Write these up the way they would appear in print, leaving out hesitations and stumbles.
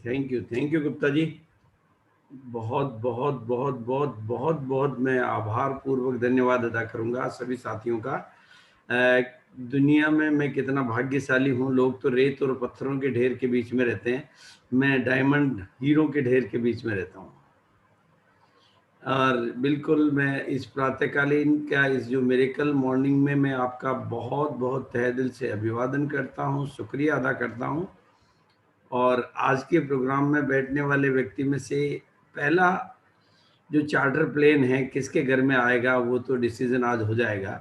Thank you Gupta ji. बहुत बहुत बहुत बहुत बहुत बहुत मैं आभार पूर्वक धन्यवाद अदा करूंगा सभी साथियों का। दुनिया में मैं कितना भाग्यशाली हूँ। लोग तो रेत और पत्थरों के ढेर के बीच में रहते हैं, मैं डायमंड हीरो के ढेर के बीच में रहता हूँ। और बिल्कुल मैं इस प्रातःकालीन का इस जो मिरेकल मॉर्निंग में मैं आपका बहुत बहुत तहे दिल से अभिवादन करता हूँ, शुक्रिया अदा करता हूँ। और आज के प्रोग्राम में बैठने वाले व्यक्ति में से पहला जो चार्टर प्लेन है किसके घर में आएगा वो तो डिसीजन आज हो जाएगा।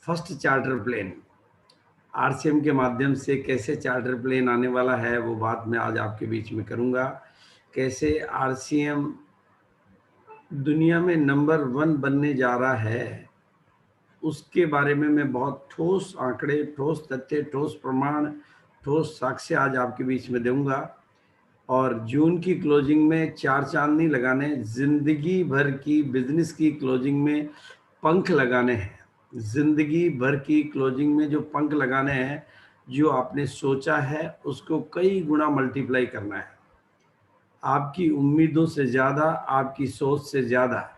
फर्स्ट चार्टर प्लेन आरसीएम के माध्यम से कैसे चार्टर प्लेन आने वाला है वो बात मैं आज आपके बीच में करूंगा। कैसे आरसीएम दुनिया में नंबर 1 बनने जा रहा है उसके बारे में मैं बहुत ठोस आंकड़े, ठोस तथ्य, ठोस प्रमाण, ठोस साक्ष्य आज आपके बीच में दूंगा। और जून की क्लोजिंग में 4 चांदनी लगाने, जिंदगी भर की बिजनेस की क्लोजिंग में पंख लगाने हैं। जिंदगी भर की क्लोजिंग में जो पंख लगाने हैं, जो आपने सोचा है उसको कई गुना मल्टीप्लाई करना है। आपकी उम्मीदों से ज्यादा, आपकी सोच से ज्यादा,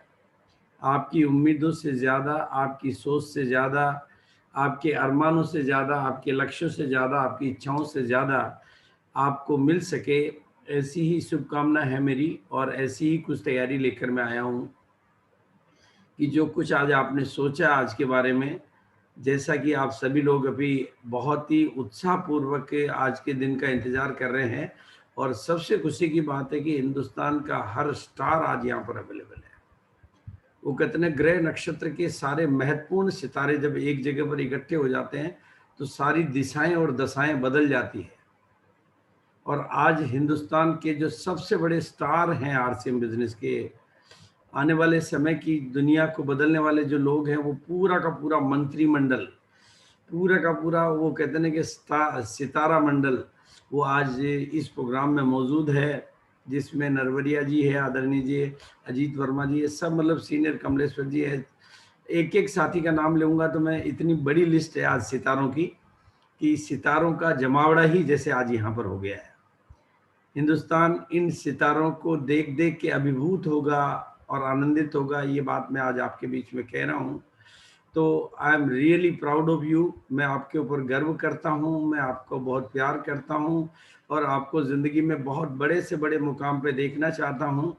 आपकी उम्मीदों से ज्यादा, आपकी सोच से ज्यादा, आपके अरमानों से ज्यादा, आपके लक्ष्यों से ज्यादा, आपकी इच्छाओं से ज्यादा आपको मिल सके, ऐसी ही शुभकामना है मेरी। और ऐसी ही कुछ तैयारी लेकर मैं आया हूँ कि जो कुछ आज आपने सोचा आज के बारे में, जैसा कि आप सभी लोग अभी बहुत ही उत्साहपूर्वक आज के दिन का इंतजार कर रहे हैं। और सबसे खुशी की बात है कि हिंदुस्तान का हर स्टार आज यहाँ पर अवेलेबल है। वो कहते हैं ग्रह नक्षत्र के सारे महत्वपूर्ण सितारे जब एक जगह पर इकट्ठे हो जाते हैं तो सारी दिशाएं और दशाएं बदल जाती है। और आज हिंदुस्तान के जो सबसे बड़े स्टार हैं आरसीएम बिजनेस के, आने वाले समय की दुनिया को बदलने वाले जो लोग हैं, वो पूरा का पूरा मंत्रिमंडल, पूरा का पूरा वो कहते हैं कि सितारा मंडल, वो आज इस प्रोग्राम में मौजूद है, जिसमें नरवरिया जी है, आदरणीय जी, अजीत वर्मा जी है, सब मतलब सीनियर, कमलेश्वर जी है। एक एक साथी का नाम लूंगा तो मैं, इतनी बड़ी लिस्ट है आज सितारों की कि सितारों का जमावड़ा ही जैसे आज यहाँ पर हो गया है। हिंदुस्तान इन सितारों को देख देख के अभिभूत होगा और आनंदित होगा, ये बात मैं आज आपके बीच में कह रहा हूँ। तो I am really proud of you. मैं आपके ऊपर गर्व करता हूँ, मैं आपको बहुत प्यार करता हूँ और आपको ज़िंदगी में बहुत बड़े से बड़े मुकाम पे देखना चाहता हूँ।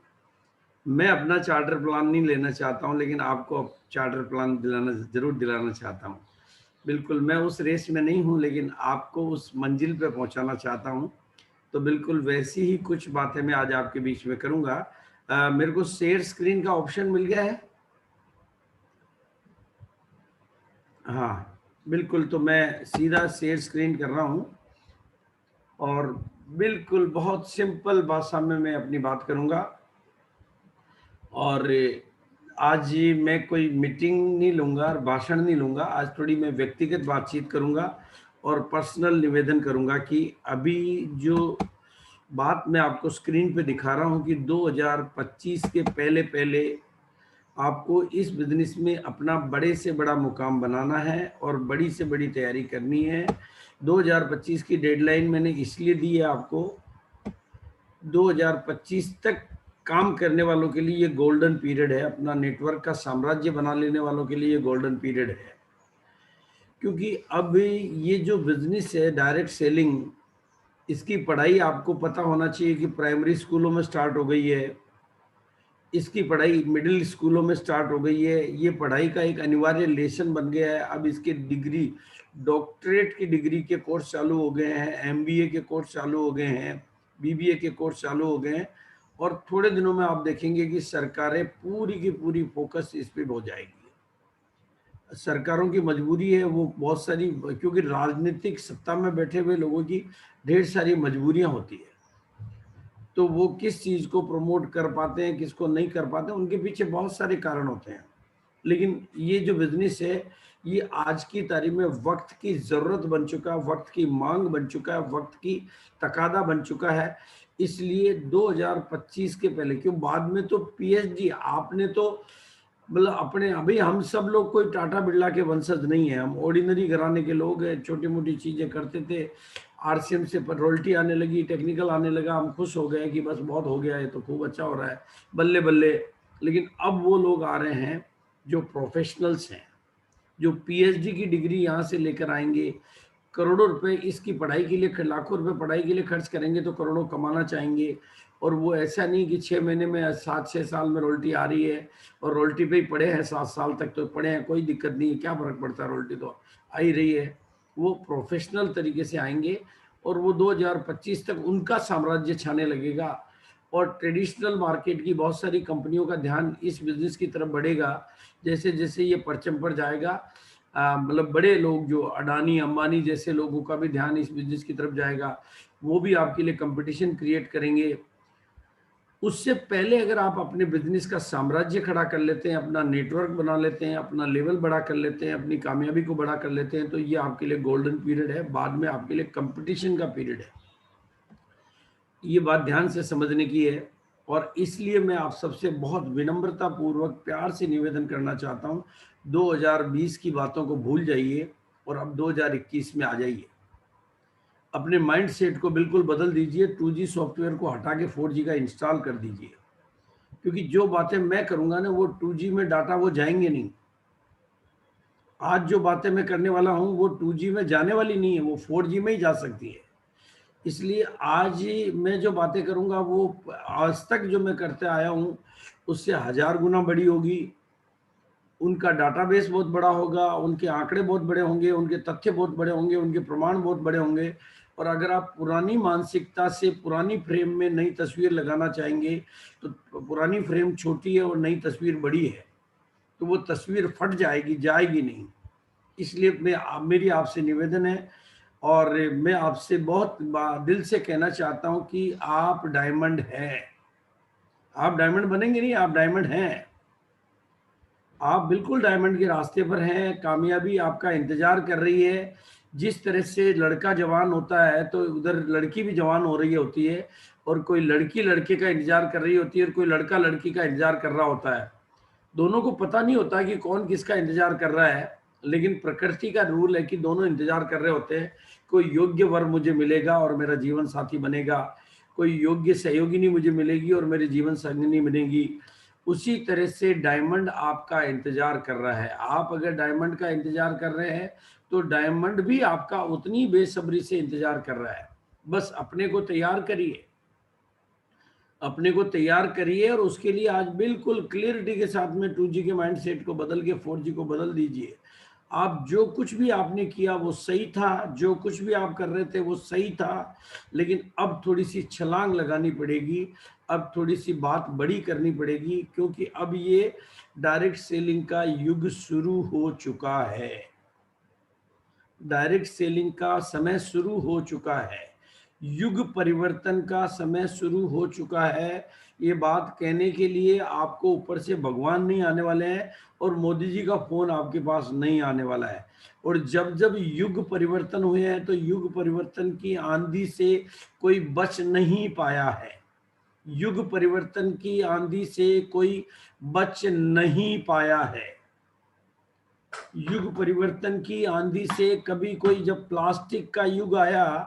मैं अपना चार्टर प्लान नहीं लेना चाहता हूँ, लेकिन आपको चार्टर प्लान ज़रूर दिलाना चाहता हूँ। बिल्कुल मैं उस रेस में नहीं हूँ, लेकिन आपको उस मंजिल पे पहुँचाना चाहता हूँ। तो बिल्कुल वैसी ही कुछ बातें मैं आज आपके बीच में करूँगा। मेरे को शेयर स्क्रीन का ऑप्शन मिल गया है? हाँ, बिल्कुल। तो मैं सीधा शेयर स्क्रीन कर रहा हूँ और बिल्कुल बहुत सिंपल भाषा में मैं अपनी बात करूँगा। और आज मैं कोई मीटिंग नहीं लूँगा और भाषण नहीं लूँगा। आज थोड़ी मैं व्यक्तिगत बातचीत करूँगा और पर्सनल निवेदन करूँगा कि अभी जो बात मैं आपको स्क्रीन पे दिखा रहा हूँ कि 2025 के पहले आपको इस बिजनेस में अपना बड़े से बड़ा मुकाम बनाना है और बड़ी से बड़ी तैयारी करनी है। 2025 की डेडलाइन मैंने इसलिए दी है आपको, 2025 तक काम करने वालों के लिए ये गोल्डन पीरियड है, अपना नेटवर्क का साम्राज्य बना लेने वालों के लिए ये गोल्डन पीरियड है। क्योंकि अब ये जो बिजनेस है डायरेक्ट सेलिंग, इसकी पढ़ाई आपको पता होना चाहिए कि प्राइमरी स्कूलों में स्टार्ट हो गई है, इसकी पढ़ाई मिडिल स्कूलों में स्टार्ट हो गई है, ये पढ़ाई का एक अनिवार्य लेसन बन गया है। अब इसके डिग्री, डॉक्टरेट की डिग्री के कोर्स चालू हो गए हैं, एमबीए के कोर्स चालू हो गए हैं, बीबीए के कोर्स चालू हो गए हैं। और थोड़े दिनों में आप देखेंगे कि सरकारें पूरी की पूरी फोकस इस पे हो जाएगी। सरकारों की मजबूरी है वो बहुत सारी, क्योंकि राजनीतिक सत्ता में बैठे हुए लोगों की ढेर सारी मजबूरियां होती है। तो वो किस चीज को प्रमोट कर पाते हैं, किसको नहीं कर पाते हैं, उनके पीछे बहुत सारे कारण होते हैं। लेकिन ये जो बिजनेस है, ये आज की तारीख में वक्त की जरूरत बन चुका है, वक्त की मांग बन चुका है, वक्त की तकादा बन चुका है। इसलिए 2025 के पहले क्यों, बाद में तो पीएचडी आपने तो मतलब अपने, अभी हम सब लोग कोई टाटा बिरला के वंशज नहीं है, हम ऑर्डिनरी घराने के लोग हैं, छोटी मोटी चीजें करते थे आरसीएम से पर रॉयल्टी आने लगी, टेक्निकल आने लगा, हम खुश हो गए कि बस बहुत हो गया, ये तो खूब अच्छा हो रहा है, बल्ले बल्ले। लेकिन अब वो लोग आ रहे हैं जो प्रोफेशनल्स हैं, जो पीएचडी की डिग्री यहाँ से लेकर आएंगे, करोड़ों रुपए इसकी पढ़ाई के लिए, लाखों रुपए पढ़ाई के लिए खर्च करेंगे तो करोड़ों कमाना चाहेंगे। और वो ऐसा नहीं कि 6 महीने में 7-6 साल में रॉयल्टी आ रही है और रॉयल्टी पे ही पड़े हैं 7 साल तक, तो पड़े हैं कोई दिक्कत नहीं है, क्या फर्क पड़ता है, रॉयल्टी तो आ ही रही है। वो प्रोफेशनल तरीके से आएंगे और वो 2025 तक उनका साम्राज्य छाने लगेगा। और ट्रेडिशनल मार्केट की बहुत सारी कंपनियों का ध्यान इस बिजनेस की तरफ बढ़ेगा। जैसे जैसे ये परचम पर जाएगा, मतलब बड़े लोग जो अडानी अंबानी जैसे लोगों का भी ध्यान इस बिजनेस की तरफ जाएगा, वो भी आपके लिए कंपटीशन क्रिएट करेंगे। उससे पहले अगर आप अपने बिजनेस का साम्राज्य खड़ा कर लेते हैं, अपना नेटवर्क बना लेते हैं, अपना लेवल बड़ा कर लेते हैं, अपनी कामयाबी को बड़ा कर लेते हैं, तो ये आपके लिए गोल्डन पीरियड है। बाद में आपके लिए कंपटीशन का पीरियड है। ये बात ध्यान से समझने की है। और इसलिए मैं आप सबसे बहुत विनम्रता पूर्वक प्यार से निवेदन करना चाहता हूं, 2020 की बातों को भूल जाइए और अब 2021 में आ जाइए। अपने माइंड सेट को बिल्कुल बदल दीजिए, 2G सॉफ्टवेयर को हटा के 4G का इंस्टॉल कर दीजिए। क्योंकि जो बातें मैं करूंगा ना, वो 2G में डाटा वो जाएंगे नहीं। आज जो बातें मैं करने वाला हूं वो 2G में जाने वाली नहीं है, वो 4G में ही जा सकती है। इसलिए आज मैं जो बातें करूंगा वो आज तक जो मैं करते आया हूं उससे 1000 गुना बड़ी होगी। उनका डाटाबेस बहुत बड़ा होगा, उनके आंकड़े बहुत बड़े होंगे, उनके तथ्य बहुत बड़े होंगे, उनके प्रमाण बहुत बड़े होंगे। और अगर आप पुरानी मानसिकता से पुरानी फ्रेम में नई तस्वीर लगाना चाहेंगे तो पुरानी फ्रेम छोटी है और नई तस्वीर बड़ी है, तो वो तस्वीर फट जाएगी, जाएगी नहीं। इसलिए मेरी आपसे निवेदन है और मैं आपसे बहुत दिल से कहना चाहता हूं कि आप डायमंड हैं। आप डायमंड बनेंगे नहीं, आप डायमंड हैं। आप बिल्कुल डायमंड के रास्ते पर हैं, कामयाबी आपका इंतजार कर रही है। जिस तरह से लड़का जवान होता है तो उधर लड़की भी जवान हो रही होती है, और कोई लड़की लड़के का इंतजार कर रही होती है और कोई लड़का लड़की का इंतजार कर रहा होता है। दोनों को पता नहीं होता कि कौन किसका इंतजार कर रहा है, लेकिन प्रकृति का रूल है कि दोनों इंतजार कर रहे होते हैं। कोई योग्य वर मुझे मिलेगा और मेरा जीवन साथी बनेगा, कोई योग्य सहयोगिनी मुझे मिलेगी और मेरी जीवन संगिनी बनेगी। उसी तरह से डायमंड आपका इंतजार कर रहा है। आप अगर डायमंड का इंतजार कर रहे हैं तो डायमंड भी आपका उतनी बेसब्री से इंतजार कर रहा है। बस अपने को तैयार करिए, अपने को तैयार करिए और उसके लिए आज बिल्कुल क्लियरिटी के साथ में 2G के माइंड सेट को बदल के 4G को बदल दीजिए। आप जो कुछ भी आपने किया वो सही था, जो कुछ भी आप कर रहे थे वो सही था, लेकिन अब थोड़ी सी छलांग लगानी पड़ेगी, अब थोड़ी सी बात बड़ी करनी पड़ेगी, क्योंकि अब ये डायरेक्ट सेलिंग का युग शुरू हो चुका है। डायरेक्ट सेलिंग का समय शुरू हो चुका है, युग परिवर्तन का समय शुरू हो चुका है। ये बात कहने के लिए आपको ऊपर से भगवान नहीं आने वाले हैं और मोदी जी का फोन आपके पास नहीं आने वाला है। और जब जब युग परिवर्तन हुए हैं तो युग परिवर्तन की आंधी से कोई बच नहीं पाया है। युग परिवर्तन की आंधी से कोई बच नहीं पाया है। युग परिवर्तन की आंधी से कभी कोई, जब प्लास्टिक का युग आया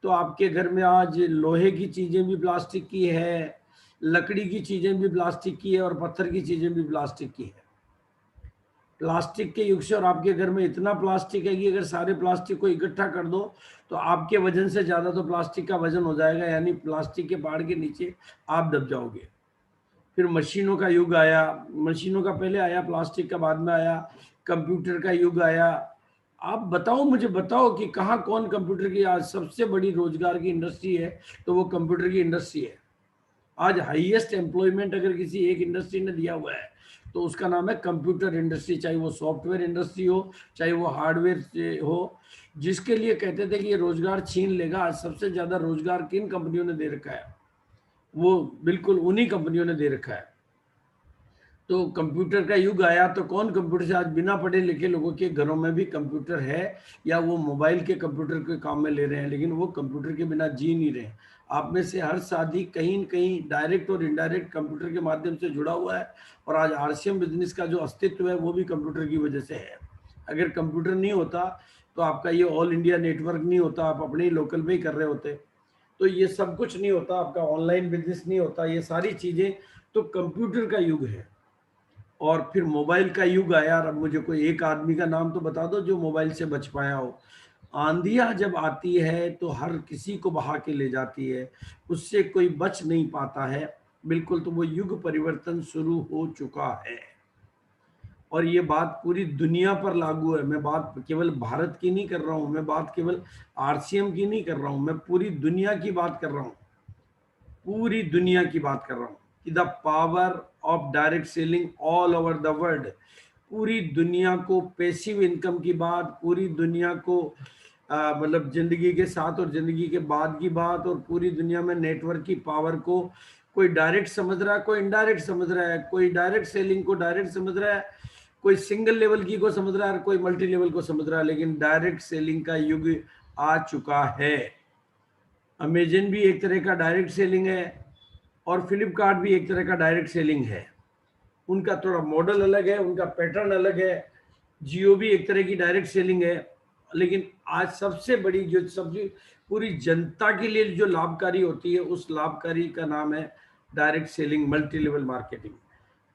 तो आपके घर में आज लोहे की चीजें भी प्लास्टिक की है, लकड़ी की चीजें भी प्लास्टिक की है और पत्थर की चीजें भी प्लास्टिक की है। प्लास्टिक के युग से और आपके घर में इतना प्लास्टिक है कि अगर सारे प्लास्टिक को इकट्ठा कर दो तो आपके वजन से ज्यादा तो प्लास्टिक का वजन हो जाएगा, यानी प्लास्टिक के पहाड़ के नीचे आप दब जाओगे। फिर मशीनों का युग आया, मशीनों का पहले आया, प्लास्टिक का बाद में आया, कंप्यूटर का युग आया। आप बताओ, मुझे बताओ कि कहाँ कौन कंप्यूटर की आज सबसे बड़ी रोजगार की इंडस्ट्री है, तो वो कंप्यूटर की इंडस्ट्री है। आज हाईएस्ट एम्प्लॉयमेंट अगर किसी एक इंडस्ट्री ने दिया हुआ है तो उसका नाम है कंप्यूटर इंडस्ट्री, चाहे वो सॉफ्टवेयर इंडस्ट्री हो, चाहे वो हार्डवेयर हो। जिसके लिए कहते थे कि ये रोजगार छीन लेगा, आज सबसे ज्यादा रोजगार किन कंपनियों ने दे रखा है? वो बिल्कुल उन्हीं कंपनियों ने दे रखा है। तो कंप्यूटर का युग आया तो कौन कंप्यूटर से, आज बिना पढ़े लिखे लोगों के घरों में भी कंप्यूटर है, या वो मोबाइल के कंप्यूटर के काम में ले रहे हैं, लेकिन वो कंप्यूटर के बिना जी नहीं रहे। आप में से हर साथी कहीं न कहीं डायरेक्ट और इनडायरेक्ट कंप्यूटर के माध्यम से जुड़ा हुआ है, और आज आरसीएम बिजनेस का जो अस्तित्व है वो भी कंप्यूटर की वजह से है। अगर कंप्यूटर नहीं होता तो आपका ये ऑल इंडिया नेटवर्क नहीं होता, आप अपने ही लोकल पे ही कर रहे होते। तो ये सब कुछ नहीं होता, आपका ऑनलाइन बिजनेस नहीं होता, ये सारी चीजें। तो कंप्यूटर का युग है और फिर मोबाइल का युग आया। और अब मुझे कोई एक आदमी का नाम तो बता दो जो मोबाइल से बच पाया हो। आंधियां जब आती है तो हर किसी को बहा के ले जाती है, उससे कोई बच नहीं पाता है बिल्कुल। तो वो युग परिवर्तन शुरू हो चुका है और ये बात पूरी दुनिया पर लागू है। मैं बात केवल भारत की नहीं कर रहा हूं, मैं बात केवल आरसीएम की नहीं कर रहा हूं, मैं पूरी दुनिया की बात कर रहा हूं, पूरी दुनिया की बात कर रहा हूं कि the power of direct selling all over the world. पूरी दुनिया को पैसिव इनकम की बात, पूरी दुनिया को मतलब जिंदगी के साथ और जिंदगी के बाद की बात, और पूरी दुनिया में नेटवर्क की पावर को कोई डायरेक्ट समझ रहा है, कोई इनडायरेक्ट समझ रहा है, कोई डायरेक्ट सेलिंग को डायरेक्ट समझ रहा है, कोई सिंगल लेवल की को समझ रहा है, कोई मल्टी लेवल को समझ रहा है। लेकिन डायरेक्ट सेलिंग का युग आ चुका है। अमेजन भी एक तरह का डायरेक्ट सेलिंग है और फ्लिपकार्ट भी एक तरह का डायरेक्ट सेलिंग है। उनका थोड़ा मॉडल अलग है, उनका पैटर्न अलग है। जियो भी एक तरह की डायरेक्ट सेलिंग है। लेकिन आज सबसे बड़ी जो सबसे पूरी जनता के लिए जो लाभकारी होती है, उस लाभकारी का नाम है direct selling, multi level marketing.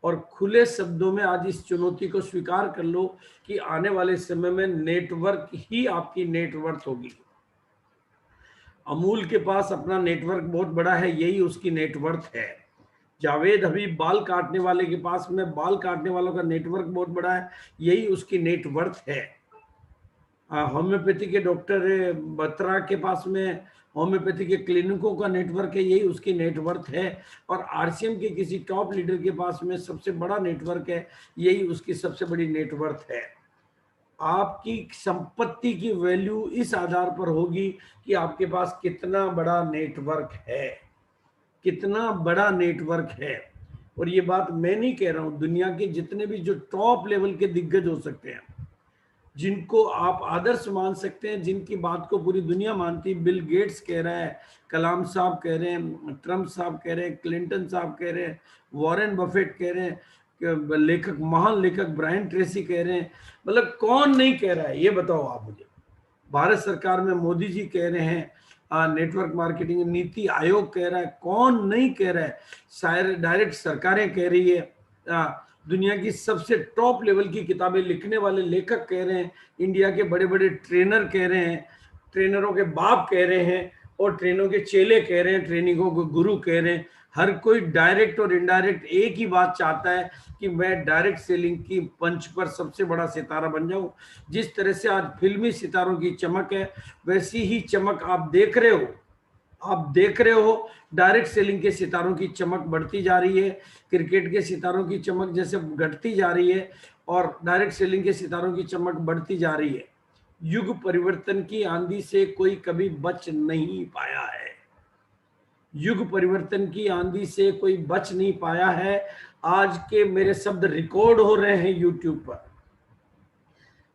और खुले शब्दों में आज इस चुनौती को स्वीकार कर लो कि आने वाले समय में नेटवर्क ही आपकी नेटवर्थ होगी। अमूल के पास अपना नेटवर्क बहुत बड़ा है, यही उसकी नेटवर्थ है। जावेद हबीब बाल काटने वाले के पास में बाल काटने वालों का नेटवर्क बहुत बड़ा है, यही उसकी नेटवर्थ है। होम्योपैथी के डॉक्टर बत्रा के पास में होम्योपैथी के क्लिनिकों का नेटवर्क है, यही उसकी नेटवर्थ है। और आरसीएम के किसी टॉप लीडर के पास में सबसे बड़ा नेटवर्क है, यही उसकी सबसे बड़ी नेटवर्थ है। आपकी संपत्ति की वैल्यू इस आधार पर होगी कि आपके पास कितना बड़ा नेटवर्क है, कितना बड़ा नेटवर्क है। और ये बात मैं नहीं कह रहा हूं, दुनिया के जितने भी जो टॉप लेवल के दिग्गज हो सकते हैं, जिनको आप आदर्श मान सकते हैं, जिनकी बात को पूरी दुनिया मानती है, बिल गेट्स कह रहा है, कलाम साहब कह रहे हैं, ट्रम्प साहब कह रहे हैं, क्लिंटन साहब कह रहे हैं, वॉरेन बफेट कह रहे हैं, लेखक महान लेखक ब्रायन ट्रेसी कह रहे हैं। मतलब कौन नहीं कह रहा है, ये बताओ आप मुझे। भारत सरकार में मोदी जी कह रहे हैं, नेटवर्क मार्केटिंग नीति आयोग कह रहा है, कौन नहीं कह रहा है। शायद डायरेक्ट सरकारें कह रही है, दुनिया की सबसे टॉप लेवल की किताबें लिखने वाले लेखक कह रहे हैं, इंडिया के बड़े बड़े ट्रेनर कह रहे हैं, ट्रेनरों के बाप कह रहे हैं, और ट्रेनरों के चेले कह रहे हैं, ट्रेनिंगों को गुरु कह रहे हैं। हर कोई डायरेक्ट और इनडायरेक्ट एक ही बात चाहता है कि मैं डायरेक्ट सेलिंग की पंच पर सबसे बड़ा सितारा बन जाऊं। जिस तरह से आज फिल्मी सितारों की चमक है, वैसी ही चमक आप देख रहे हो, आप देख रहे हो डायरेक्ट सेलिंग के सितारों की चमक बढ़ती जा रही है। क्रिकेट के सितारों की चमक जैसे घटती जा रही है और डायरेक्ट सेलिंग के सितारों की चमक बढ़ती जा रही है। युग परिवर्तन की आंधी से कोई कभी बच नहीं पाया है, युग परिवर्तन की आंधी से कोई बच नहीं पाया है। आज के मेरे शब्द रिकॉर्ड हो रहे हैं यूट्यूब पर,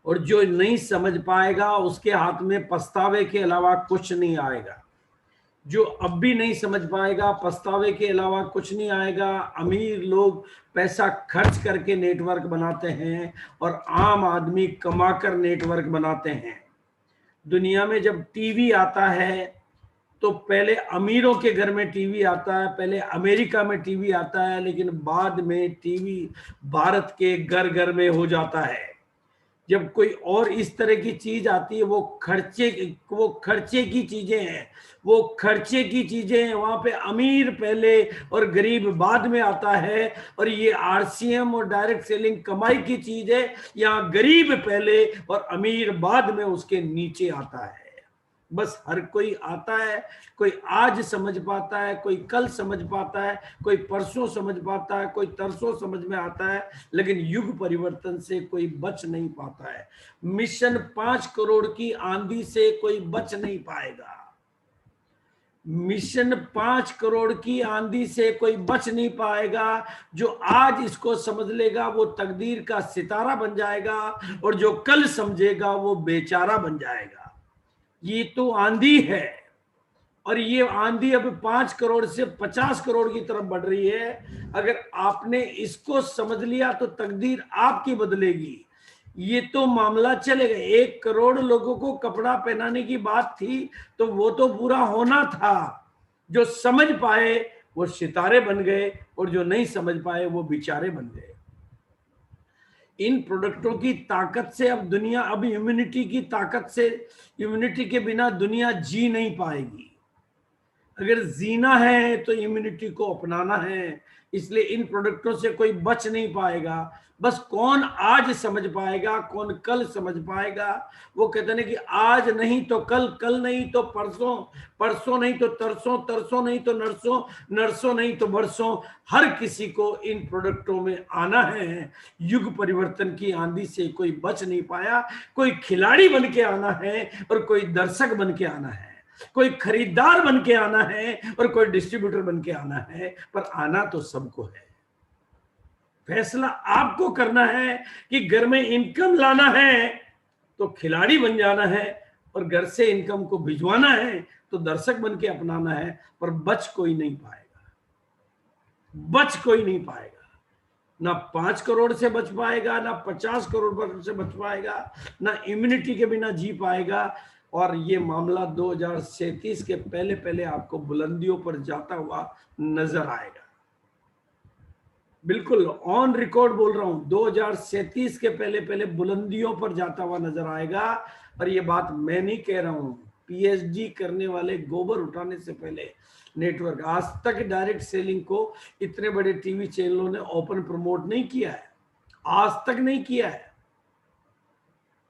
और जो नहीं समझ पाएगा उसके हाथ में पछतावे के अलावा कुछ नहीं आएगा। जो अब भी नहीं समझ पाएगा, पछतावे के अलावा कुछ नहीं आएगा। अमीर लोग पैसा खर्च करके नेटवर्क बनाते हैं और आम आदमी कमाकर नेटवर्क बनाते हैं। दुनिया में जब टीवी आता है तो पहले अमीरों के घर में टीवी आता है, पहले अमेरिका में टीवी आता है, लेकिन बाद में टीवी भारत के घर घर में हो जाता है। जब कोई और इस तरह की चीज आती है, वो खर्चे की चीजें हैं, वो खर्चे की चीजें हैं। वहां पे अमीर पहले और गरीब बाद में आता है। और ये आरसीएम और डायरेक्ट सेलिंग कमाई की चीज है, यहाँ गरीब पहले और अमीर बाद में उसके नीचे आता है। बस हर कोई आता है, कोई आज समझ पाता है, कोई कल समझ पाता है, कोई परसों समझ पाता है, कोई तरसों समझ में आता है, लेकिन युग परिवर्तन से कोई बच नहीं पाता है। मिशन 5 करोड़ की आंधी से कोई बच नहीं पाएगा। मिशन 5 करोड़ की आंधी से कोई बच नहीं पाएगा। जो आज इसको समझ लेगा वो तकदीर का सितारा बन जाएगा, और जो कल समझेगा वो बेचारा बन जाएगा। ये तो आंधी है, और ये आंधी अब 5 करोड़ से 50 करोड़ की तरफ बढ़ रही है। अगर आपने इसको समझ लिया तो तकदीर आपकी बदलेगी। ये तो मामला चलेगा। 1 करोड़ लोगों को कपड़ा पहनाने की बात थी, तो वो तो पूरा होना था। जो समझ पाए वो सितारे बन गए, और जो नहीं समझ पाए वो बेचारे बन गए। इन प्रोडक्टों की ताकत से अब दुनिया, अब इम्यूनिटी की ताकत से, इम्यूनिटी के बिना दुनिया जी नहीं पाएगी। अगर जीना है तो इम्यूनिटी को अपनाना है। इसलिए इन प्रोडक्टों से कोई बच नहीं पाएगा। बस कौन आज समझ पाएगा, कौन कल समझ पाएगा। वो कहते हैं कि आज नहीं तो कल, कल नहीं तो परसों, परसों नहीं तो तरसों, तरसों नहीं तो नरसों, नरसों नहीं तो बरसों। हर किसी को इन प्रोडक्टों में आना है। युग परिवर्तन की आंधी से कोई बच नहीं पाया। कोई खिलाड़ी बन के आना है और कोई दर्शक बन के आना है। कोई खरीदार बन के आना है और कोई डिस्ट्रीब्यूटर बन के आना है, पर आना तो सबको है। फैसला आपको करना है कि घर में इनकम लाना है तो खिलाड़ी बन जाना है, और घर से इनकम को भिजवाना है तो दर्शक बन के अपनाना है। पर बच कोई नहीं पाएगा, बच कोई नहीं पाएगा। ना 5 करोड़ से बच पाएगा, ना 50 करोड़ से बच पाएगा, ना इम्यूनिटी के बिना जी पाएगा। और ये मामला 2037 के पहले पहले आपको बुलंदियों पर जाता हुआ नजर आएगा। बिल्कुल ऑन रिकॉर्ड बोल रहा हूं, 2037 के पहले पहले बुलंदियों पर जाता हुआ नजर आएगा। और ये बात मैं नहीं कह रहा हूं, पीएचडी करने वाले गोबर उठाने से पहले नेटवर्क, आज तक डायरेक्ट सेलिंग को इतने बड़े टीवी चैनलों ने ओपन प्रमोट नहीं किया है, आज तक नहीं किया है।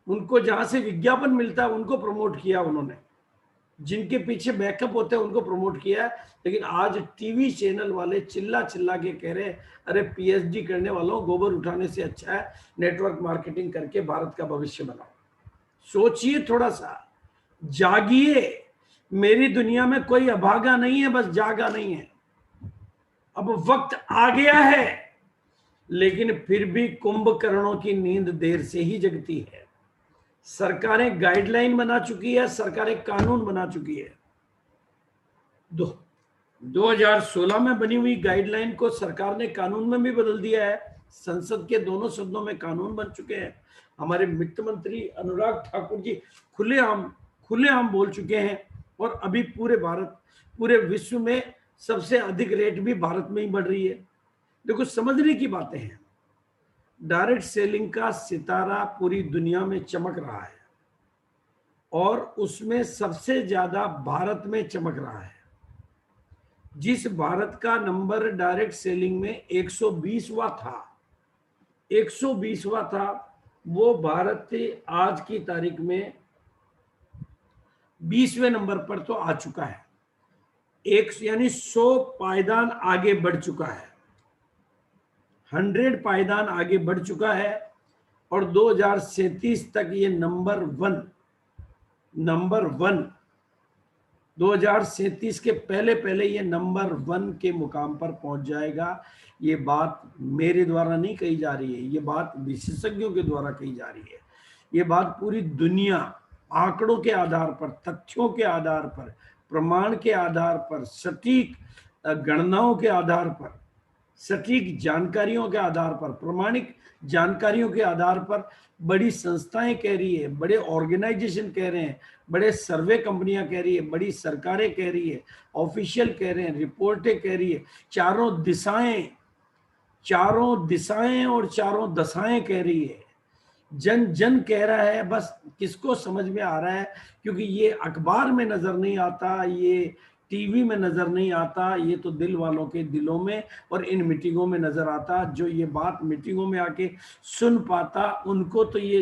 उनको जहां से विज्ञापन मिलता है उनको प्रमोट किया उन्होंने, जिनके पीछे बैकअप होते हैं उनको प्रमोट किया है। लेकिन आज टीवी चैनल वाले चिल्ला चिल्ला के कह रहे हैं, अरे पीएचडी करने वालों, गोबर उठाने से अच्छा है नेटवर्क मार्केटिंग करके भारत का भविष्य बनाओ। सोचिए थोड़ा सा, जागिए। मेरी दुनिया में कोई अभागा नहीं है, बस जागा नहीं है। अब वक्त आ गया है, लेकिन फिर भी कुंभकर्णों की नींद देर से ही जगती है। सरकारें गाइडलाइन बना चुकी है, सरकारें कानून बना चुकी है। 2016 में बनी हुई गाइडलाइन को सरकार ने कानून में भी बदल दिया है। संसद के दोनों सदनों में कानून बन चुके हैं। हमारे वित्त मंत्री अनुराग ठाकुर जी खुलेआम बोल चुके हैं। और अभी पूरे भारत, पूरे विश्व में सबसे अधिक रेट भी भारत में ही बढ़ रही है। देखो, समझने की बातें हैं। डायरेक्ट सेलिंग का सितारा पूरी दुनिया में चमक रहा है, और उसमें सबसे ज्यादा भारत में चमक रहा है। जिस भारत का नंबर डायरेक्ट सेलिंग में 120वां था, 120वां था, वो भारत आज की तारीख में 20वें नंबर पर तो आ चुका है। यानी 100 पायदान आगे बढ़ चुका है, 100 पायदान आगे बढ़ चुका है। और 2037 तक ये नंबर वन 2037 के पहले पहले ये नंबर 1 के मुकाम पर पहुंच जाएगा। ये बात मेरे द्वारा नहीं कही जा रही है, ये बात विशेषज्ञों के द्वारा कही जा रही है। ये बात पूरी दुनिया आंकड़ों के आधार पर, तथ्यों के आधार पर, प्रमाण के आधार पर, सटीक गणनाओं के आधार पर, सटीक जानकारियों के आधार पर, प्रमाणिक जानकारियों के आधार पर बड़ी संस्थाएं कह रही है, बड़े ऑर्गेनाइजेशन कह रहे हैं, बड़े सर्वे कंपनियां कह रही है, बड़ी सरकारें कह रही है, ऑफिशियल कह रहे हैं, रिपोर्टें कह रही है, चारों दिशाएं और चारों दशाएं कह रही है, जन जन कह रहा है। बस किसको समझ में आ रहा है, क्योंकि ये अखबार में नजर नहीं आता, ये टीवी में नजर नहीं आता, ये तो दिल वालों के दिलों में और इन मीटिंगों में नजर आता। जो ये बात मीटिंगों में आके सुन पाता, उनको तो ये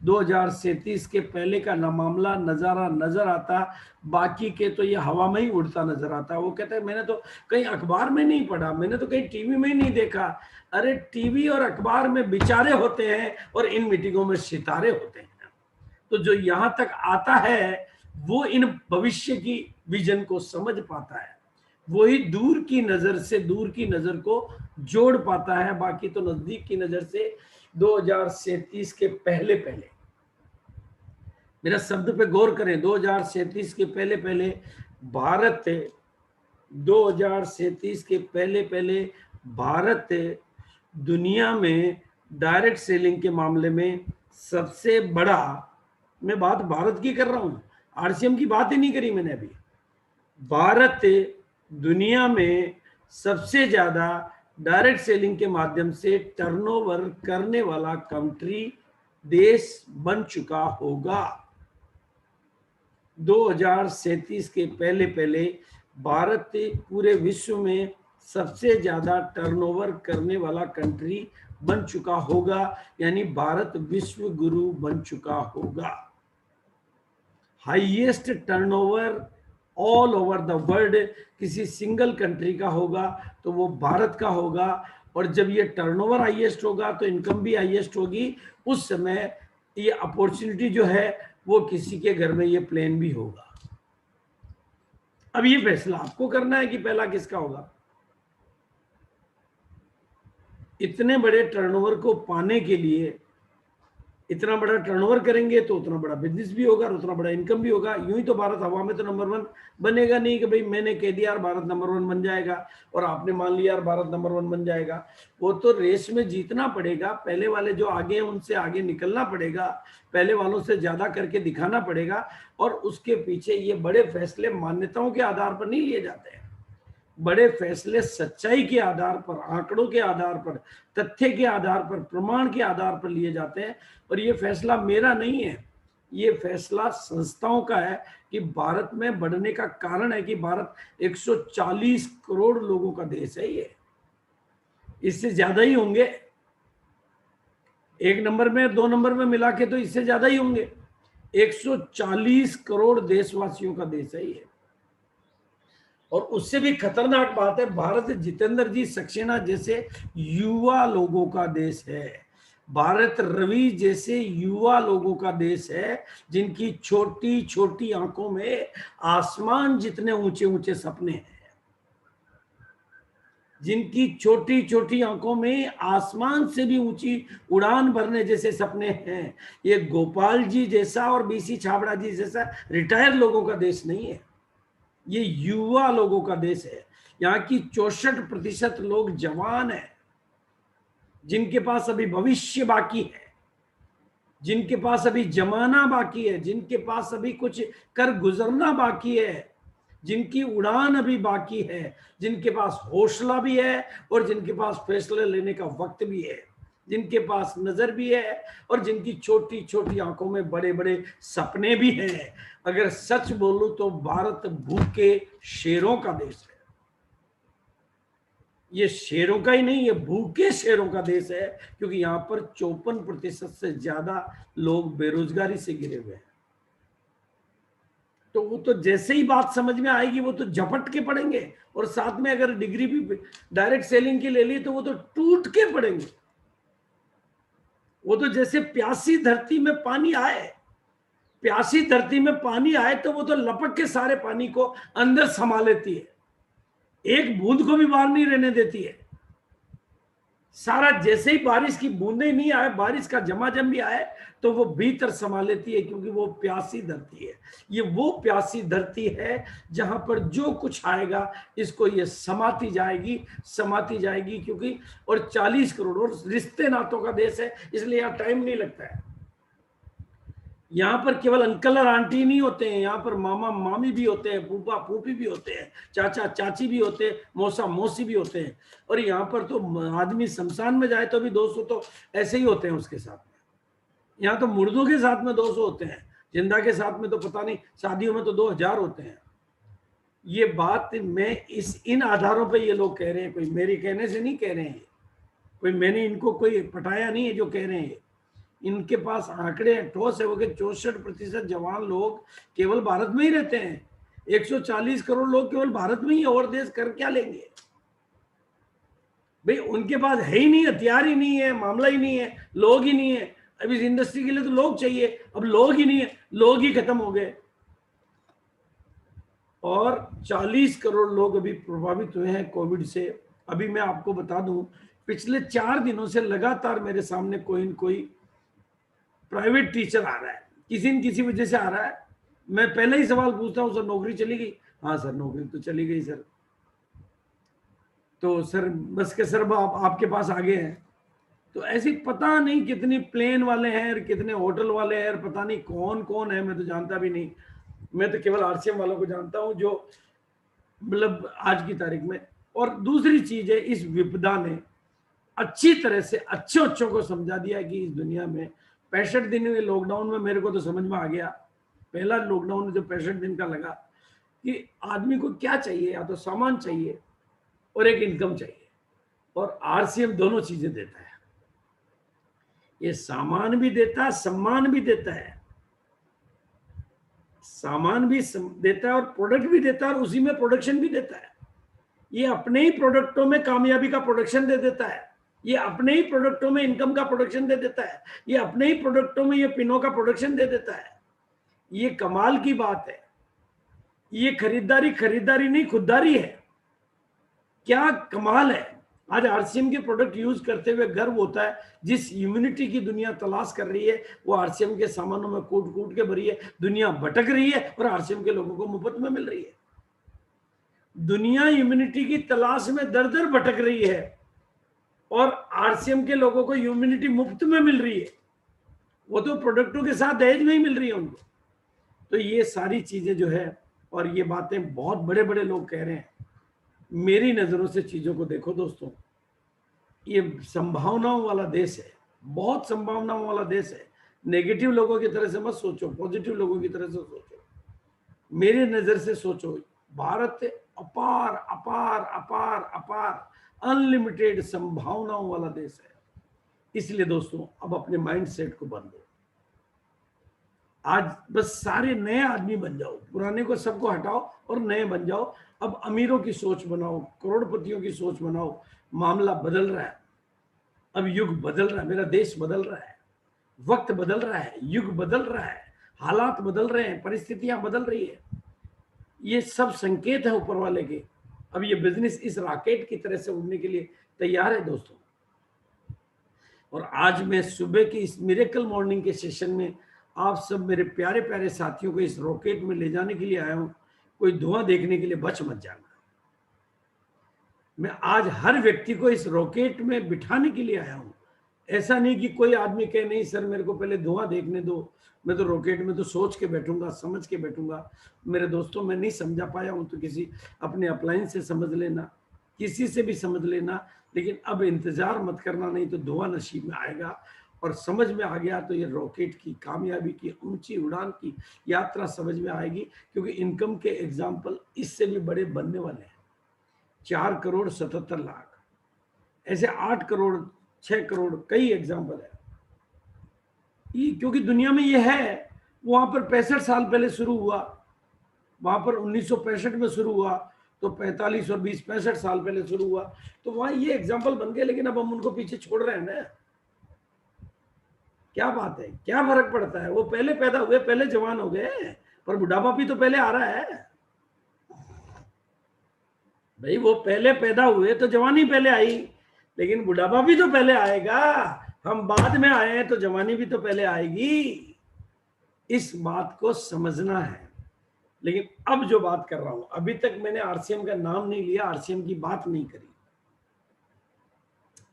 2037 के पहले का मामला नजारा नजर आता। बाकी के तो ये हवा में ही उड़ता नजर आता। वो कहते हैं मैंने तो कहीं अखबार में नहीं पढ़ा, मैंने तो कहीं टीवी में ही नहीं देखा। अरे टीवी और अखबार में बेचारे होते हैं और इन मीटिंगों में सितारे होते हैं। तो जो यहां तक आता है वो इन भविष्य की विजन को समझ पाता है, वही दूर की नजर को जोड़ पाता है। बाकी तो नजदीक की नजर से 2037 के पहले पहले, मेरा शब्द पे गौर करें, 2037 के पहले पहले भारत 2037 के पहले पहले भारत दुनिया में डायरेक्ट सेलिंग के मामले में सबसे बड़ा, मैं बात भारत की कर रहा हूं, आरसीएम की बात ही नहीं करी मैंने अभी। भारत दुनिया में सबसे ज्यादा डायरेक्ट सेलिंग के माध्यम से टर्नओवर करने वाला कंट्री, देश बन चुका होगा। 2037 के पहले पहले भारत पूरे विश्व में सबसे ज्यादा टर्नओवर करने वाला कंट्री बन चुका होगा, यानी भारत विश्व गुरु बन चुका होगा। Highest turnover all over the world किसी सिंगल कंट्री का होगा तो वो भारत का होगा। और जब ये टर्नओवर हाईएस्ट होगा तो इनकम भी हाईएस्ट होगी। उस समय ये अपॉर्चुनिटी जो है वो किसी के घर में ये प्लेन भी होगा। अब ये फैसला आपको करना है कि पहला किसका होगा। इतने बड़े टर्नओवर को पाने के लिए, इतना बड़ा टर्नओवर करेंगे तो उतना बड़ा बिजनेस भी होगा और उतना बड़ा इनकम भी होगा। यूं ही तो भारत हवा में तो नंबर 1 बनेगा नहीं कि भाई मैंने कह दिया यार भारत नंबर 1 बन जाएगा और आपने मान लिया यार भारत नंबर 1 बन जाएगा। वो तो रेस में जीतना पड़ेगा, पहले वाले जो आगे हैं उनसे आगे निकलना पड़ेगा, पहले वालों से ज्यादा करके दिखाना पड़ेगा। और उसके पीछे ये बड़े फैसले मान्यताओं के आधार पर नहीं लिए जाते हैं। बड़े फैसले सच्चाई के आधार पर, आंकड़ों के आधार पर, तथ्य के आधार पर, प्रमाण के आधार पर लिए जाते हैं। और ये फैसला मेरा नहीं है, ये फैसला संस्थाओं का है कि भारत में बढ़ने का कारण है कि भारत 140 करोड़ लोगों का देश है। ये इससे ज्यादा ही होंगे, 1 नंबर में 2 नंबर में मिला के तो इससे ज्यादा ही होंगे। 140 करोड़ देशवासियों का देश है ये। और उससे भी खतरनाक बात है, भारत जितेंद्र जी सक्सेना जैसे युवा लोगों का देश है। भारत रवि जैसे युवा लोगों का देश है, जिनकी छोटी छोटी आंखों में आसमान जितने ऊंचे ऊंचे सपने हैं, जिनकी छोटी छोटी आंखों में आसमान से भी ऊंची उड़ान भरने जैसे सपने हैं। ये गोपाल जी जैसा और बीसी छाबड़ा जी जैसा रिटायर लोगों का देश नहीं है, ये युवा लोगों का देश है। यहाँ की 64% लोग जवान हैं, जिनके पास अभी भविष्य बाकी है, जिनके पास अभी जमाना बाकी है, जिनके पास अभी कुछ कर गुजरना बाकी है, जिनकी उड़ान अभी बाकी है, जिनके पास हौसला भी है और जिनके पास फैसले लेने का वक्त भी है, जिनके पास नजर भी है और जिनकी छोटी छोटी आंखों में बड़े बड़े सपने भी हैं। अगर सच बोलूं तो भारत भूखे शेरों का देश है। ये शेरों का ही नहीं, ये भूखे शेरों का देश है, क्योंकि यहाँ पर 54% से ज्यादा लोग बेरोजगारी से घिरे हुए हैं। तो वो तो जैसे ही बात समझ में आएगी वो तो झपट के पड़ेंगे, और साथ में अगर डिग्री भी डायरेक्ट सेलिंग की ले ली तो वो तो टूट के पड़ेंगे। वो तो जैसे प्यासी धरती में पानी आए, प्यासी धरती में पानी आए तो वो तो लपक के सारे पानी को अंदर समा लेती है, एक बूंद को भी बाहर नहीं रहने देती है। सारा जैसे ही बारिश की बूंदें नहीं आए, बारिश का जमाजम भी आए तो वो भीतर समा लेती है, क्योंकि वो प्यासी धरती है। ये वो प्यासी धरती है जहां पर जो कुछ आएगा इसको ये समाती जाएगी, समाती जाएगी। क्योंकि और 40 करोड़ और रिश्ते नातों का देश है, इसलिए यहाँ टाइम नहीं लगता है। यहाँ पर केवल अंकल और आंटी नहीं होते हैं, यहाँ पर मामा मामी भी होते हैं, फूफा फूफी भी होते हैं, चाचा चाची भी होते हैं, मौसा मौसी भी होते हैं। और यहाँ पर तो आदमी शमशान में जाए तो भी 200 तो ऐसे ही होते हैं उसके साथ में। यहाँ तो मुर्दों के साथ में 200 होते हैं, जिंदा के साथ में तो पता नहीं, शादियों में तो 2000 होते हैं। ये बात मैं इन आधारों पर ये लोग कह रहे हैं, कोई मेरे कहने से नहीं कह रहे हैं, कोई मैंने इनको कोई पटाया नहीं है जो कह रहे हैं। इनके पास आंकड़े ठोस है, वो कि 64% जवान लोग केवल भारत में ही रहते हैं। 140 करोड़ लोग केवल भारत में ही, और देश कर क्या लेंगे भाई? उनके पास है ही नहीं, हथियार ही नहीं है, मामला ही नहीं है, लोग ही नहीं है। अब इस इंडस्ट्री के लिए तो लोग चाहिए, अब लोग ही नहीं है, लोग ही खत्म हो गए। और 40 करोड़ लोग अभी प्रभावित हुए हैं कोविड से। अभी मैं आपको बता दूं, पिछले 4 दिनों से लगातार मेरे सामने कोई न कोई प्राइवेट टीचर आ रहा है, किसी न किसी वजह से आ रहा है। मैं पहले ही सवाल पूछता हूँ, सर नौकरी चली गई? हाँ सर नौकरी तो चली गई सर। तो सर बस के सर आपके पास आ गए हैं। तो ऐसी पता नहीं कितनी प्लेन वाले हैं और कितने होटल वाले हैं और पता नहीं कौन कौन है, मैं तो जानता भी नहीं। मैं तो केवल आरसीएम वालों को जानता हूं जो मतलब आज की तारीख में। और दूसरी चीज है, इस विपदा ने अच्छी तरह से अच्छे अच्छों को समझा दिया कि इस दुनिया में 65 दिन के लॉकडाउन में मेरे को तो समझ में आ गया। पहला लॉकडाउन जो 65 दिन का लगा कि आदमी को क्या चाहिए, या तो सामान चाहिए और एक इनकम चाहिए, और आरसीएम दोनों चीजें देता है। ये सामान भी देता है, सम्मान भी देता है। सामान भी देता है और प्रोडक्ट भी देता है, और उसी में प्रोडक्शन भी देता है। ये अपने ही प्रोडक्टों में कामयाबी का प्रोडक्शन दे देता है, ये अपने ही प्रोडक्टों में इनकम का प्रोडक्शन दे देता है, ये अपने ही प्रोडक्टों में ये पिनों का प्रोडक्शन दे देता है। ये कमाल की बात है। ये खरीदारी खरीदारी नहीं, खुददारी है। क्या कमाल है। आज आरसीएम के प्रोडक्ट यूज करते हुए गर्व होता है। जिस इम्यूनिटी की दुनिया तलाश कर रही है वो आरसीएम के सामानों में कूट कूट के भरी है। दुनिया भटक रही है और आरसीएम के लोगों को मुफ्त में मिल रही है। दुनिया इम्यूनिटी की तलाश में दर दर भटक रही है और आरसीएम के लोगों को इम्यूनिटी मुफ्त में मिल रही है। वो तो प्रोडक्टों के साथ दहेज में ही मिल रही है उनको। तो ये सारी चीजें जो है, और ये बातें बहुत बड़े बड़े लोग कह रहे हैं। मेरी नजरों से चीजों को देखो दोस्तों, ये संभावनाओं वाला देश है, बहुत संभावनाओं वाला देश है। नेगेटिव लोगों की तरह से मत सोचो, पॉजिटिव लोगों की तरह से सोचो। मेरी नजर से सोचो, भारत अपार अपार अपार अपार अनलिमिटेड संभावनाओं वाला देश है। इसलिए दोस्तों अब अपने माइंड सेट को बदलो। आज बस सारे नए आदमी बन जाओ, पुराने को सबको हटाओ और नए बन जाओ। अब अमीरों की सोच बनाओ, करोड़पतियों की सोच बनाओ। मामला बदल रहा है, अब युग बदल रहा है, मेरा देश बदल रहा है, वक्त बदल रहा है, युग बदल रहा है, हालात बदल रहे हैं, परिस्थितियां बदल रही है। ये सब संकेत है ऊपर वाले के। अब ये बिजनेस इस रॉकेट की तरह से उड़ने के लिए तैयार है दोस्तों। और आज मैं सुबह की इस मिरेकल मॉर्निंग के सेशन में आप सब मेरे प्यारे प्यारे साथियों को इस रॉकेट में ले जाने के लिए आया हूं। कोई धुआं देखने के लिए बच मत जाना। मैं आज हर व्यक्ति को इस रॉकेट में बिठाने के लिए आया हूं। ऐसा नहीं कि कोई आदमी कहे नहीं सर मेरे को पहले धुआं देखने दो, मैं तो रॉकेट में तो सोच के बैठूंगा, समझ के बैठूंगा। मेरे दोस्तों मैं नहीं समझा पाया हूं तो किसी अपने अपलाइन से समझ लेना, किसी से भी समझ लेना। लेकिन अब इंतजार मत करना, नहीं तो धुआं नसीब में आएगा। और समझ में आ गया तो ये रॉकेट की कामयाबी की ऊंची उड़ान की यात्रा समझ में आएगी। क्योंकि इनकम के एग्जाम्पल इससे भी बड़े बनने वाले हैं। 4,77,00,000, ऐसे 8 करोड़, 6 करोड़, कई एग्जाम्पल है। ये क्योंकि दुनिया में ये है। वहां पर 65 साल पहले शुरू हुआ, वहां पर 1965 में शुरू हुआ, तो 45 और 20 65 साल पहले शुरू हुआ, तो वहां ये एग्जाम्पल बन गए। लेकिन अब हम उनको पीछे छोड़ रहे हैं ना। क्या बात है, क्या फर्क पड़ता है। वो पहले पैदा हुए, पहले जवान हो गए, पर बुढ़ापा भी तो पहले आ रहा है भाई। वो पहले पैदा हुए तो जवानी पहले आई, लेकिन बुढ़ापा भी तो पहले आएगा। हम बाद में आए हैं तो जवानी भी तो पहले आएगी। इस बात को समझना है। लेकिन अब जो बात कर रहा हूं, अभी तक मैंने आरसीएम का नाम नहीं लिया, आरसीएम की बात नहीं करी।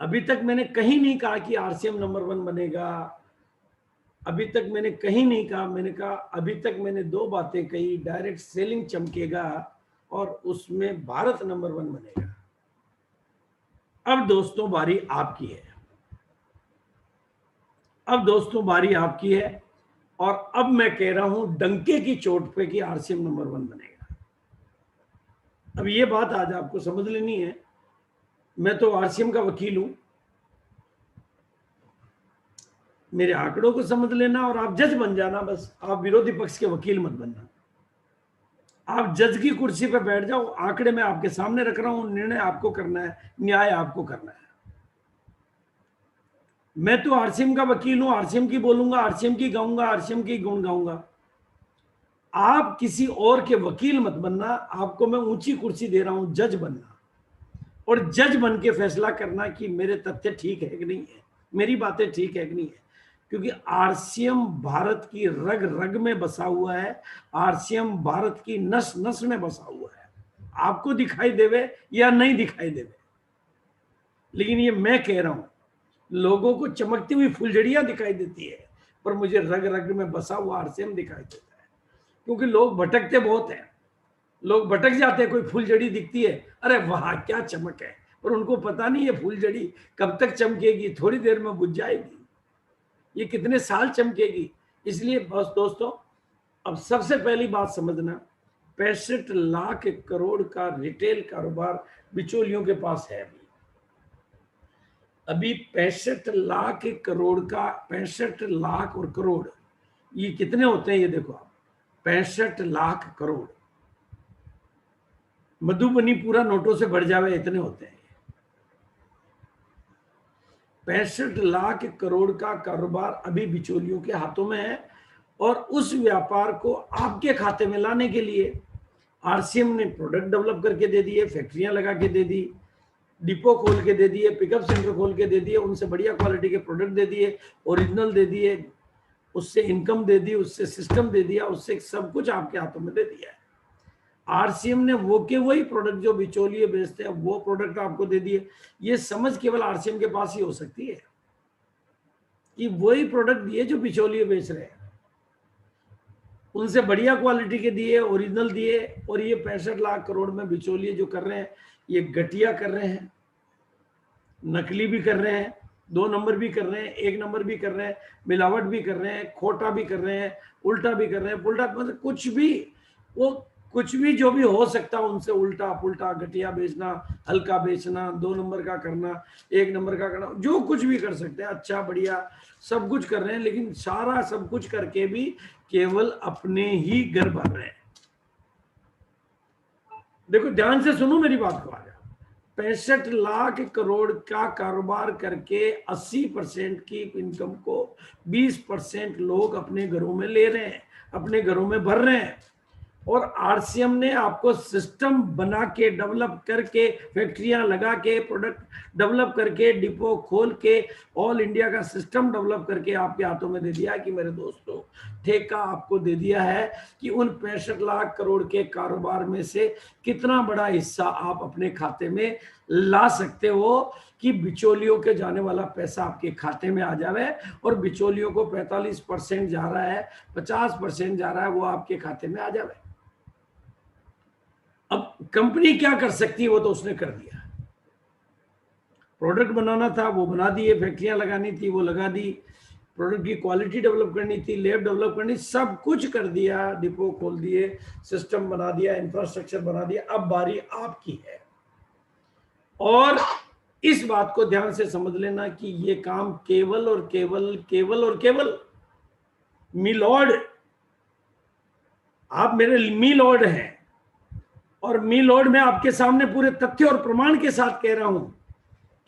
अभी तक मैंने कहीं नहीं कहा कि आरसीएम नंबर 1 बनेगा। अभी तक मैंने कहीं नहीं कहा। मैंने कहा अभी तक मैंने 2 बातें कही, डायरेक्ट सेलिंग चमकेगा और उसमें भारत नंबर 1 बनेगा। अब दोस्तों बारी आपकी है। अब दोस्तों बारी आपकी है। और अब मैं कह रहा हूं डंके की चोट पे कि आरसीएम नंबर 1 बनेगा। अब ये बात आज आपको समझ लेनी है। मैं तो आरसीएम का वकील हूं, मेरे आंकड़ों को समझ लेना और आप जज बन जाना। बस आप विरोधी पक्ष के वकील मत बनना। आप जज की कुर्सी पर बैठ जाओ। आंकड़े मैं आपके सामने रख रहा हूं, निर्णय आपको करना है, न्याय आपको करना है। मैं तो आरसीएम का वकील हूं, आरसीएम की बोलूंगा, आरसीएम की गाऊंगा, आरसीएम की गुण गाऊंगा। आप किसी और के वकील मत बनना। आपको मैं ऊंची कुर्सी दे रहा हूं, जज बनना, और जज बन के फैसला करना कि मेरे तथ्य ठीक है कि नहीं है, मेरी बातें ठीक है कि नहीं है। क्योंकि आरसीएम भारत की रग रग में बसा हुआ है। आरसीएम भारत की नस नस में बसा हुआ है। आपको दिखाई देवे या नहीं दिखाई देवे, लेकिन ये मैं कह रहा हूं लोगों को चमकती हुई फुलझड़ियां दिखाई देती है, पर मुझे रग रग में बसा हुआ आरसीएम दिखाई देता है। क्योंकि लोग भटकते बहुत हैं, लोग भटक जाते हैं, कोई फुलझड़ी दिखती है, अरे वाह क्या चमक है, पर उनको पता नहीं है फुलझड़ी कब तक चमकेगी, थोड़ी देर में बुझ जाएगी, ये कितने साल चमकेगी। इसलिए बस दोस्तों, अब सबसे पहली बात समझना, 65 लाख करोड़ का रिटेल कारोबार बिचौलियों के पास है। अभी 65 लाख करोड़ का, 65 लाख और करोड़, ये कितने होते हैं ये देखो आप, 65 लाख करोड़, मधुबनी पूरा नोटों से भर जावे इतने होते हैं। 65 लाख करोड़ का कारोबार अभी बिचौलियों के हाथों में है, और उस व्यापार को आपके खाते में लाने के लिए आरसीएम ने प्रोडक्ट डेवलप करके दे दिए, फैक्ट्रियां लगा के दे दी, डिपो खोल के दे दिए, पिकअप सेंटर खोल के दे दिए, उनसे बढ़िया क्वालिटी के प्रोडक्ट दे दिए, ओरिजिनल दे दिए, उससे इनकम दे दी, उससे सिस्टम दे दिया, उससे सब कुछ आपके हाथों में दे दिया है। आरसीएम ने वो के वही प्रोडक्ट जो बिचौलिए बेचते हैं वो प्रोडक्ट आपको दे दिए। ये समझ केवल आरसीएम के पास ही हो सकती है कि वही प्रोडक्ट दिए जो बिचौलिए बेच रहे हैं, उनसे बढ़िया क्वालिटी के दिए, ओरिजिनल दिए, और ये 65 लाख करोड़ में बिचौलिए जो कर रहे हैं ये घटिया कर रहे हैं, नकली भी कर रहे हैं, 2 नंबर भी कर रहे हैं, 1 नंबर भी कर रहे हैं, मिलावट भी कर रहे हैं, खोटा भी कर रहे हैं, उल्टा भी कर रहे हैं, पुल्टा, मतलब कुछ भी, वो कुछ भी जो भी हो सकता है उनसे उल्टा पुल्टा, घटिया बेचना, हल्का बेचना, 2 नंबर का करना, 1 नंबर का करना, जो कुछ भी कर सकते हैं, अच्छा बढ़िया सब कुछ कर रहे हैं, लेकिन सारा सब कुछ करके भी केवल अपने ही घर भर रहे हैं। देखो ध्यान से सुनो मेरी बात को, आगे 65 लाख करोड़ का कारोबार करके 80% की इनकम को 20% लोग अपने घरों में ले रहे हैं, अपने घरों में भर रहे हैं, और आरसीएम ने आपको सिस्टम बना के, डेवलप करके, फैक्ट्रियां लगा के, प्रोडक्ट डेवलप करके, डिपो खोल के, ऑल इंडिया का सिस्टम डेवलप करके आपके हाथों में दे दिया कि मेरे दोस्तों, ठेका आपको दे दिया है कि उन 65 लाख करोड़ के कारोबार में से कितना बड़ा हिस्सा आप अपने खाते में ला सकते हो कि बिचौलियों के जाने वाला पैसा आपके खाते में आ जावे, और बिचौलियों को 45% जा रहा है, 50% जा रहा है, वो आपके खाते में आ जावे। अब कंपनी क्या कर सकती है, वो तो उसने कर दिया, प्रोडक्ट बनाना था वो बना दिए, फैक्ट्रियां लगानी थी वो लगा दी, प्रोडक्ट की क्वालिटी डेवलप करनी थी, लैब डेवलप करनी, सब कुछ कर दिया, डिपो खोल दिए, सिस्टम बना दिया, इंफ्रास्ट्रक्चर बना दिया। अब बारी आपकी है, और इस बात को ध्यान से समझ लेना कि ये काम केवल और केवल, केवल और केवल मिलॉर्ड, आप मेरे मिलॉर्ड हैं, और मिलॉर्ड में आपके सामने पूरे तथ्य और प्रमाण के साथ कह रहा हूं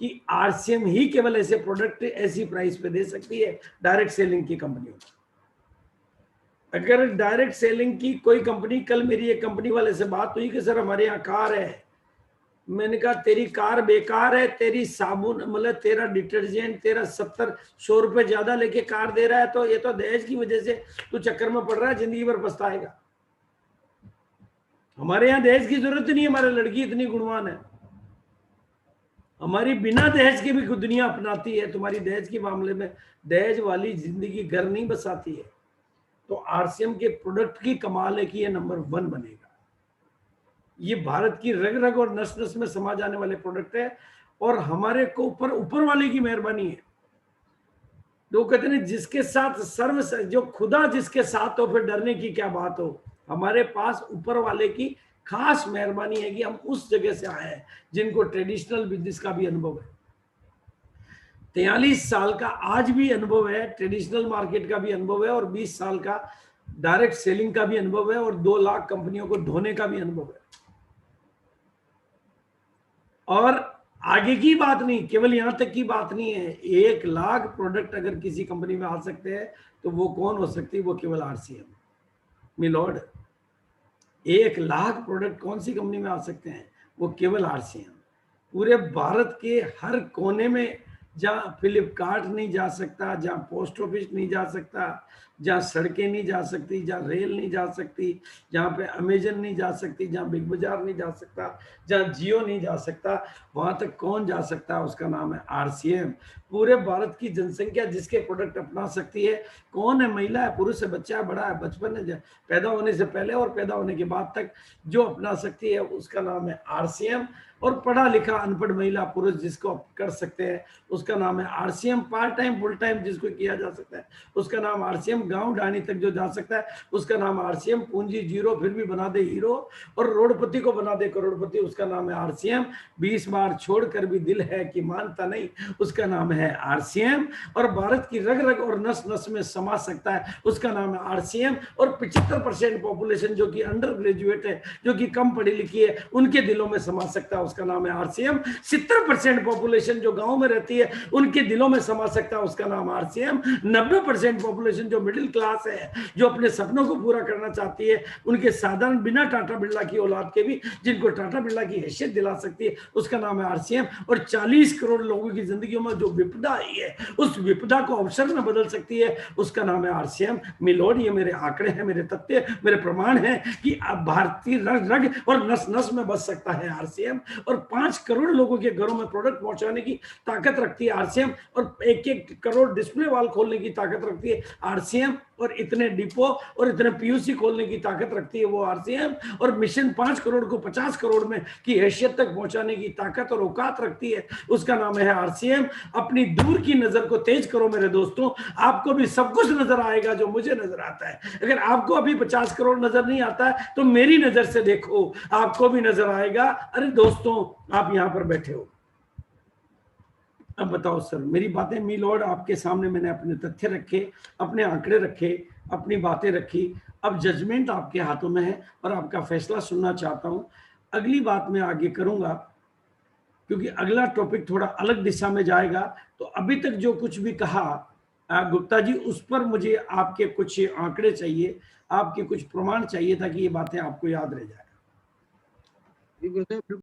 कि आरसीएम ही केवल ऐसे प्रोडक्ट ऐसी प्राइस पे दे सकती है डायरेक्ट सेलिंग की कंपनियों को। अगर डायरेक्ट सेलिंग की कोई कंपनी, कल मेरी एक कंपनी वाले से बात हुई कि सर हमारे यहाँ कार है, मैंने कहा तेरी कार बेकार है, तेरी साबुन, मतलब तेरा डिटर्जेंट, तेरा 70-100 रुपए ज्यादा लेके कार दे रहा है, तो ये तो दहेज की वजह से तू चक्कर में पड़ रहा है, जिंदगी भर पछताएगा। हमारे यहाँ दहेज की जरूरत नहीं है, हमारी लड़की इतनी गुणवान है, हमारी बिना दहेज के भी दुनिया अपनाती है, तुम्हारी दहेज के मामले में दहेज वाली जिंदगी घर नहीं बसाती है। तो आरसीएम के प्रोडक्ट की कमाल है कि ये नंबर 1 बनेगा, ये भारत की रग रग और नस नस में समा जाने वाले प्रोडक्ट है, और हमारे को ऊपर वाले की मेहरबानी है। लोग कहते हैं जिसके साथ सर्व, जो खुदा जिसके साथ हो फिर डरने की क्या बात हो। हमारे पास ऊपर वाले की खास मेहरबानी है कि हम उस जगह से आए हैं जिनको ट्रेडिशनल बिजनेस का भी अनुभव है, 43 साल का आज भी अनुभव है, ट्रेडिशनल मार्केट का भी अनुभव है, और 20 साल का डायरेक्ट सेलिंग का भी अनुभव है, और 2 लाख कंपनियों को ढोने का भी अनुभव है। और आगे की बात नहीं, केवल यहां तक की बात नहीं है, 1 लाख प्रोडक्ट अगर किसी कंपनी में आ सकते हैं तो वो कौन हो सकती है, वो केवल आरसीएम मिलॉर्ड। 1 लाख प्रोडक्ट कौन सी कंपनी में आ सकते हैं, वो केवल आरसीएम। पूरे भारत के हर कोने में, जहां फ्लिपकार्ट नहीं जा सकता, जहां पोस्ट ऑफिस नहीं जा सकता, जहाँ सड़कें नहीं जा सकती, जहाँ रेल नहीं जा सकती, जहाँ पे अमेज़न नहीं जा सकती, जहाँ बिग बाज़ार नहीं जा सकता, जहाँ जियो नहीं जा सकता, वहाँ तक कौन जा सकता है? उसका नाम है आरसीएम। पूरे भारत की जनसंख्या जिसके प्रोडक्ट अपना सकती है, कौन है? महिला है, पुरुष है, बच्चा है, बड़ा है, बचपन है, पैदा होने से पहले और पैदा होने के बाद तक जो अपना सकती है, उसका नाम है आरसीएम। और पढ़ा लिखा अनपढ़ महिला पुरुष जिसको कर सकते हैं, उसका नाम है RCM. Part time full time जिसको किया जा सकता है, उसका नाम आरसीएम। गांव ढाणी तक जो जा सकता है, उसका नाम आरसीएम। पूंजी जीरो फिर भी बना दे हीरो, और रोडपति को बना दे करोड़पति, उसका नाम है आरसीएम। 20 बार छोड़कर भी दिल है कि मानता नहीं, उसका नाम है आरसीएम। और भारत की रग रग और नस नस में समा सकता है, उसका नाम है आरसीएम। और 75% पॉपुलेशन जो कि अंडर ग्रेजुएट है, जो कि कम पढ़ी लिखी है, उनके दिलों में समा सकता है, उसका नाम है आरसीएम। 70% पॉपुलेशन जो गांव में रहती है, उनके दिलों में समा सकता है, उसका नाम आरसीएम। 90% पॉपुलेशन जो मिडिल क्लास है, जो अपने सपनों को पूरा करना चाहती है, उनके साधारण बिना टाटा बिरला की औलाद के भी, जिनको टाटा बिरला की हैसियत दिला सकती है, उसका नाम है आरसीएम। और 40 करोड़ लोगों की जिंदगियों में जो विपदा आई है, उस विपदा को अवसर में बदल सकती है, उसका नाम है आरसीएम। मिलोड, ये मेरे आंकड़े हैं, मेरे तथ्य, मेरे प्रमाण हैं कि अब भारतीय रग रग और नस नस में बस सकता है आरसीएम। और 5 करोड़ लोगों के घरों में प्रोडक्ट पहुंचाने की ताकत रखती है आरसीएम। और 1-1 करोड़ डिस्प्ले वॉल खोलने की ताकत रखती है आरसीएम। और इतने डिपो और इतने पीयूसी खोलने की ताकत रखती है वो आरसीएम। और मिशन 5 करोड़ को 50 करोड़ में की हैसियत तक पहुंचाने की ताकत और औकात रखती है, उसका नाम है आरसीएम। अपनी दूर की नजर को तेज करो मेरे दोस्तों, आपको भी सब कुछ नजर आएगा जो मुझे नजर आता है। अगर आपको अभी 50 करोड़ नजर नहीं आता है, तो मेरी नजर से देखो, आपको भी नजर आएगा। अरे दोस्तों, आप यहां पर बैठे हो, अब बताओ सर, मेरी बातें मी लॉर्ड आपके सामने मैंने अपने तथ्य रखे, अपने आंकड़े रखे, अपनी बातें रखी। अब जजमेंट आपके हाथों में है और आपका फैसला सुनना चाहता हूं। अगली बात मैं आगे करूंगा, क्योंकि अगला टॉपिक थोड़ा अलग दिशा में जाएगा। तो अभी तक जो कुछ भी कहा गुप्ता जी, उस पर मुझे आपके कुछ आंकड़े चाहिए, आपके कुछ प्रमाण चाहिए, ताकि ये बातें आपको याद रह जाए। जी गुरु साहब,